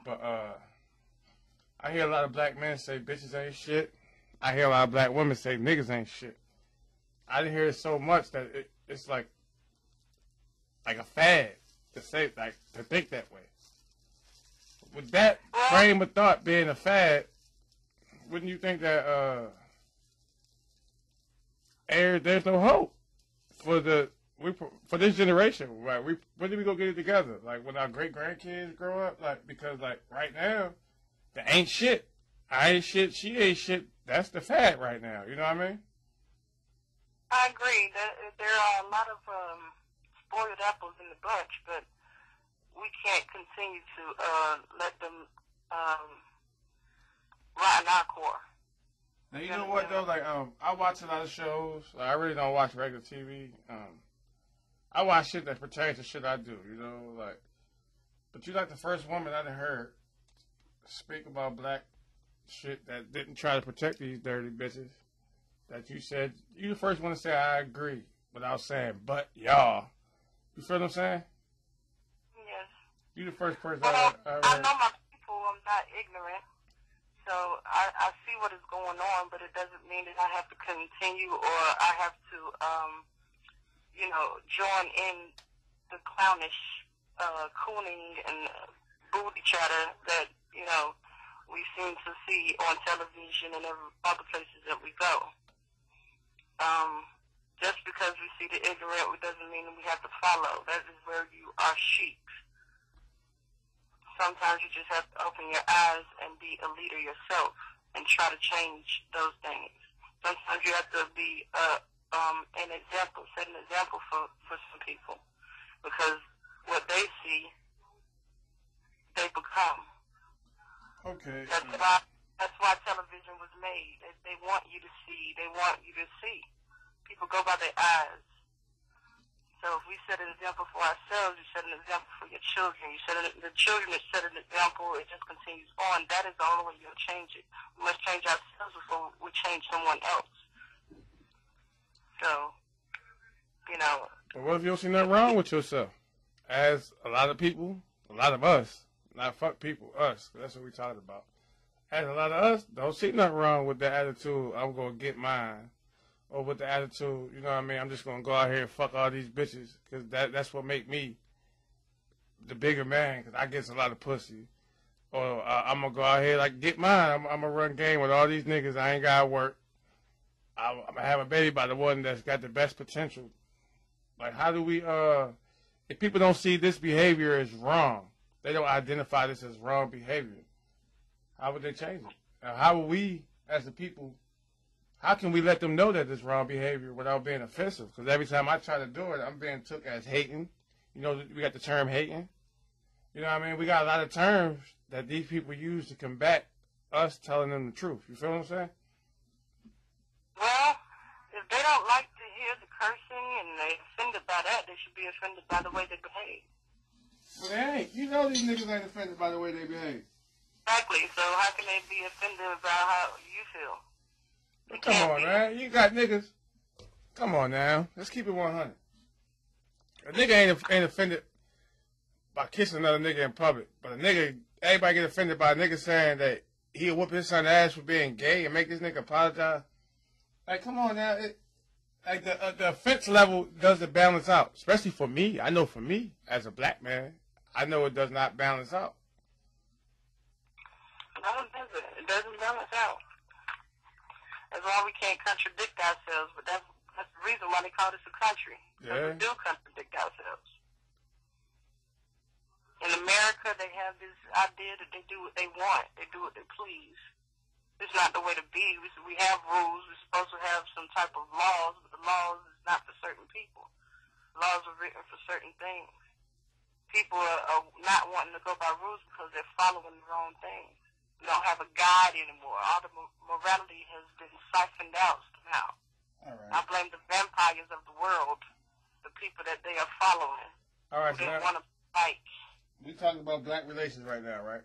But I hear a lot of black men say bitches ain't shit. I hear a lot of black women say niggas ain't shit. I didn't hear it so much that it's like a fad to say, like, to think that way. With that frame of thought being a fad, wouldn't you think that there's no hope for this generation? Right? When do we go get it together? Like when our great grandkids grow up? Like because like right now, the ain't shit. I ain't shit. She ain't shit. That's the fad right now. You know what I mean? I agree. There are a lot of spoiled apples in the bunch, but we can't continue to let them rot in our core. Now you know what though? Like I watch a lot of shows. Like, I really don't watch regular TV. I watch shit that pertains to shit I do. You know, like. But you like the first woman I done heard speak about black shit that didn't try to protect these dirty bitches. That you said you the first one to say I agree without saying but y'all. You feel what I'm saying? Yes. You the first person I heard. know my people. I'm not ignorant. So I see what is going on, but it doesn't mean that I have to continue or I have to, join in the clownish cooning and booty chatter that, we seem to see on television and other places that we go. Just because we see the ignorant, it doesn't mean that we have to follow. That is where you are sheep. Sometimes you just have to open your eyes and be a leader yourself and try to change those things. Sometimes you have to be an example, set an example for some people. Because what they see, they become. Okay. That's why television was made. They want you to see. They want you to see. People go by their eyes. So if we set an example for ourselves, you set an example for your children. The children that set an example, it just continues on. That is the only way you'll change it. We must change ourselves before we change someone else. So, But what if you don't see nothing wrong with yourself? As a lot of people, a lot of us, not fuck people, us, that's what we talking about. As a lot of us, don't see nothing wrong with the attitude, I'm going to get mine. Or with the attitude, you know what I mean, I'm just going to go out here and fuck all these bitches. Because that's what make me the bigger man, because I get a lot of pussy. Or I'm going to go out here, like, get mine. I'm going to run game with all these niggas. I ain't got to work. I'm going to have a baby by the one that's got the best potential. Like, how do we, if people don't see this behavior as wrong, they don't identify this as wrong behavior, how would they change it? How will we, as the people, how can we let them know that it's wrong behavior without being offensive? Because every time I try to do it, I'm being took as hating. You know, we got the term hating. You know what I mean? We got a lot of terms that these people use to combat us telling them the truth. You feel what I'm saying? Well, if they don't like to hear the cursing and they're offended by that, they should be offended by the way they behave. Well, they ain't. You know these niggas ain't offended by the way they behave. Exactly. So how can they be offended about how you feel? Come on, man. You got niggas. Come on now. Let's keep it 100. A nigga ain't offended by kissing another nigga in public. But a nigga, everybody get offended by a nigga saying that he'll whoop his son's ass for being gay and make this nigga apologize. Like, come on now. The offense level doesn't balance out. Especially for me. I know for me, as a black man, I know it does not balance out. No, it doesn't. It doesn't balance out. That's why we can't contradict ourselves, but that's the reason why they call this a country. Yeah. We do contradict ourselves. In America, they have this idea that they do what they want. They do what they please. It's not the way to be. We have rules. We're supposed to have some type of laws, but the laws is not for certain people. Laws are written for certain things. People are not wanting to go by rules because they're following the wrong things. We don't have a guide anymore. All the morality has been siphoned out somehow. All right. I blame the vampires of the world, the people that they are following. All right, who didn't want to fight. We talking about black relations right now, right?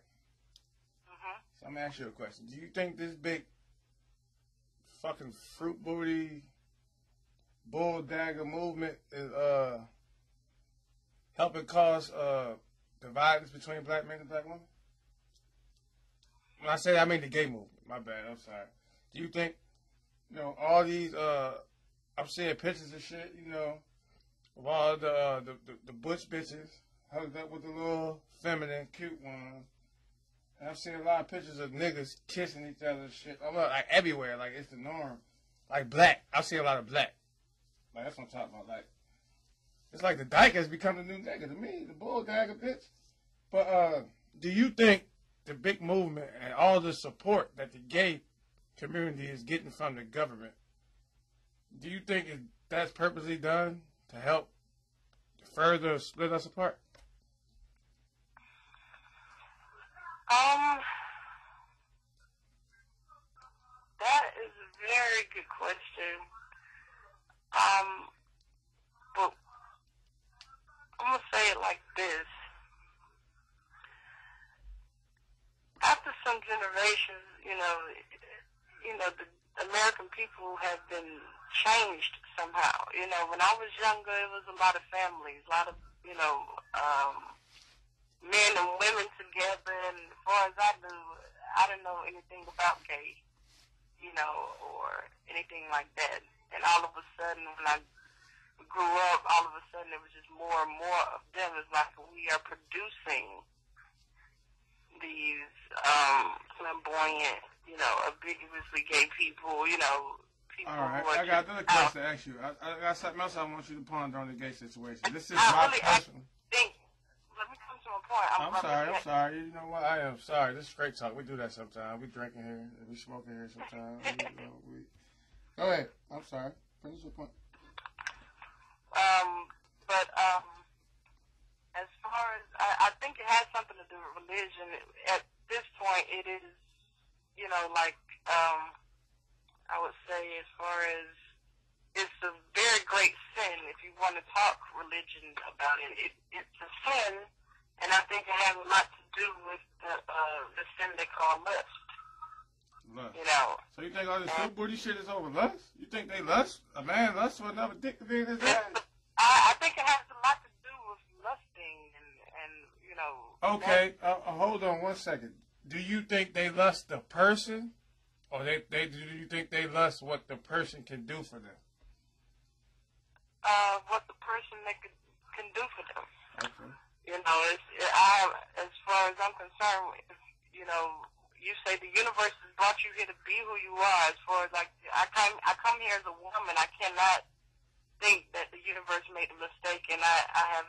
Mm-hmm. So I'm gonna ask you a question. Do you think this big fucking fruit booty bull dagger movement is helping cause dividends between black men and black women? when I say that, I mean the gay movement. My bad. I'm sorry. Do you think, all these, I'm seeing pictures and shit, of all the butch bitches hugged up with the little feminine, cute ones. And I've seen a lot of pictures of niggas kissing each other and shit. I'm like everywhere, like it's the norm. Like black. I see a lot of black. Like that's what I'm talking about. Like it's like the dyke has become the new nigga to me, the bull dagger bitch. But do you think the big movement and all the support that the gay community is getting from the government, do you think that's purposely done to help further split us apart? That is a very good question. But I'm gonna say it like this. After some generations, the American people have been changed somehow. When I was younger, it was a lot of families, a lot of, men and women together. And as far as I knew, I didn't know anything about gay, or anything like that. And all of a sudden, when I grew up, all of a sudden it was just more and more of them. It's like we are producing these flamboyant, ambiguously gay people, people. All right, who are I got another question to ask you. I got something else I want you to ponder on the gay situation. This is my personal. Let me come to a point. I'm sorry. You know what? I am sorry. This is straight talk. We do that sometimes. We drinking here. We smoking here sometimes. Go ahead. I'm sorry. Finish your point. As far as I think it has something to do with religion. At this point, it is, I would say, as far as it's a very great sin if you want to talk religion about it. It's a sin, and I think it has a lot to do with the sin they call lust. So you think all this super booty shit is over lust? You think they lust? A man lusts for another dick to be in his ass? I think it has a lot to do with lusting and Okay, hold on 1 second. Do you think they lust the person, or do you think they lust what the person can do for them? What the person can do for them. Okay. As far as I'm concerned, you say the universe has brought you here to be who you are. As far as I come here as a woman, I cannot think that the universe made a mistake, and I have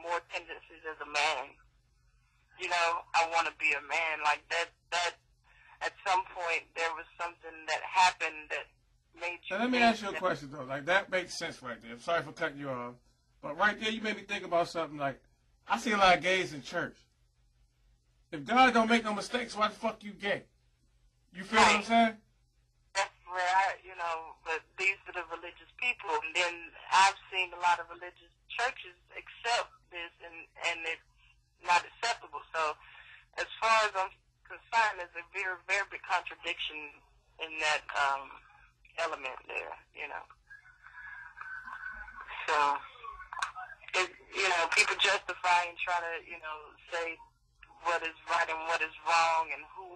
more tendencies as a man. I want to be a man like that. That at some point there was something that happened that made you. Now let me ask you a question though. Like that makes sense right there. I'm sorry for cutting you off, but right there you made me think about something. Like I see a lot of gays in church. If God don't make no mistakes, why the fuck you gay? You feel what I'm saying? That's where but these are the religious people, and then I've seen a lot of religious churches accept this, and it's not acceptable. So, as far as I'm concerned, there's a very, very big contradiction in that element there. So, people justify and try to, say what is right and what is wrong, and who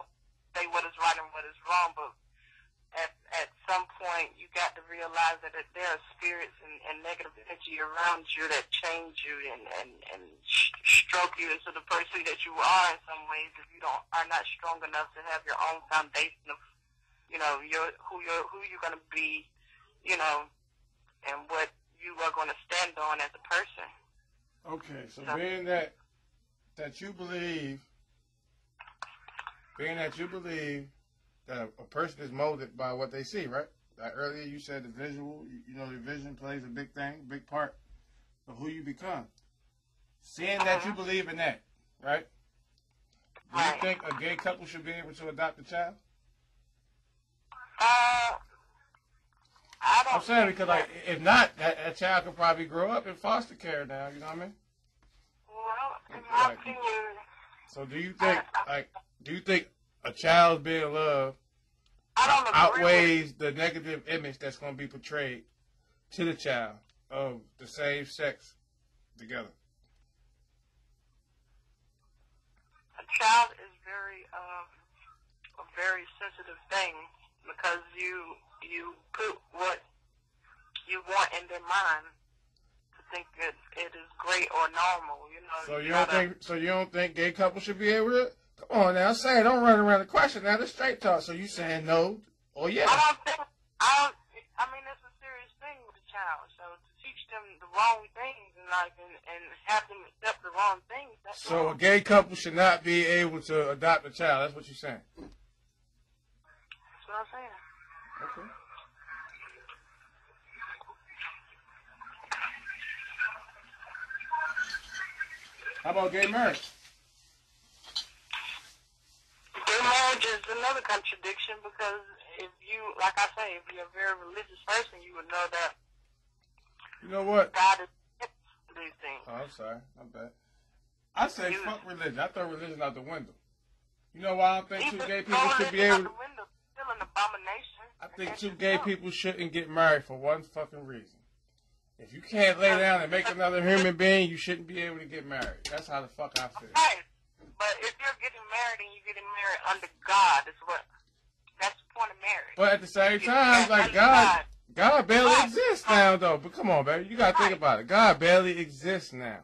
say what is right and what is wrong, but at some point you got to realize that there are spirits and negative energy around you that change you and stroke you into the person that you are in some ways if you are not strong enough to have your own foundation of who you're going to be, and what you are going to stand on as a person. Okay, so being that you believe that a person is molded by what they see, right? Like earlier you said the visual, the vision plays a big part of who you become. Seeing that you believe in that, right? Do you think a gay couple should be able to adopt a child? I don't. I'm saying because if not, that child could probably grow up in foster care now. You know what I mean? Well, in my opinion. So do you think a child being loved outweighs the negative image that's going to be portrayed to the child of the same sex together? A child is very a very sensitive thing because you put what you want in their mind to think that it is great or normal. You know. So you don't think gay couples should be able to? Come on now, say it. Don't run around the question. Now, this straight talk. So you saying no or yeah? I mean, it's a serious thing with a child. So to teach them the wrong things and have them accept the wrong things. That's so wrong. A gay couple should not be able to adopt a child. That's what you're saying. That's what I'm saying. Okay. How about gay marriage? Gay marriage is another contradiction because if you, like I say, if you're a very religious person, you would know that. You know what? God is these things. Oh, I'm sorry. I'm bad. I say fuck religion. I throw religion out the window. You know why I don't think two gay people should be able to... Still an abomination. I think two gay people shouldn't get married for one fucking reason. If you can't lay down and make another human being, you shouldn't be able to get married. That's how the fuck I feel. Right. But if you're getting married and you're getting married under God, that's the point of marriage. But at the same time, like God barely exists now, though. But come on, baby. You got to think about it. God barely exists now.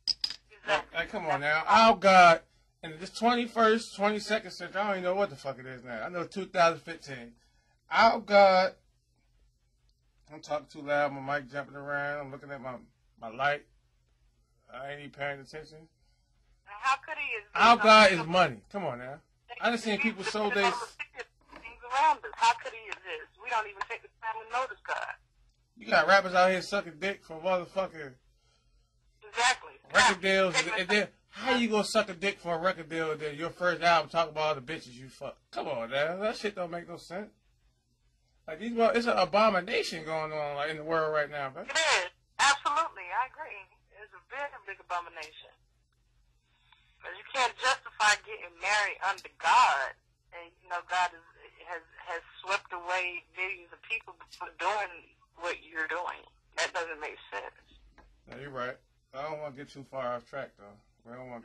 Exactly. Like, come on now. Our God, in this 21st, 22nd century, I don't even know what the fuck it is now. I know 2015. Our God, I'm talking too loud. My mic jumping around. I'm looking at my light. I ain't even paying attention. How could he exist? Our God is money. Come on now. I done seen people sold their... things around us. How could he exist? We don't even take the time to notice God. You got rappers out here sucking dick for motherfucking record deals. And then, how you gonna suck a dick for a record deal and then your first album talk about all the bitches you fuck? Come on now. That shit don't make no sense. Like, it's an abomination going on like in the world right now, man. It is. Absolutely. I agree. It's a very big abomination. But you can't justify getting married under God. And, you know, God has swept away millions of people for doing what you're doing. That doesn't make sense. No, you're right. I don't want to get too far off track, though. I don't want to get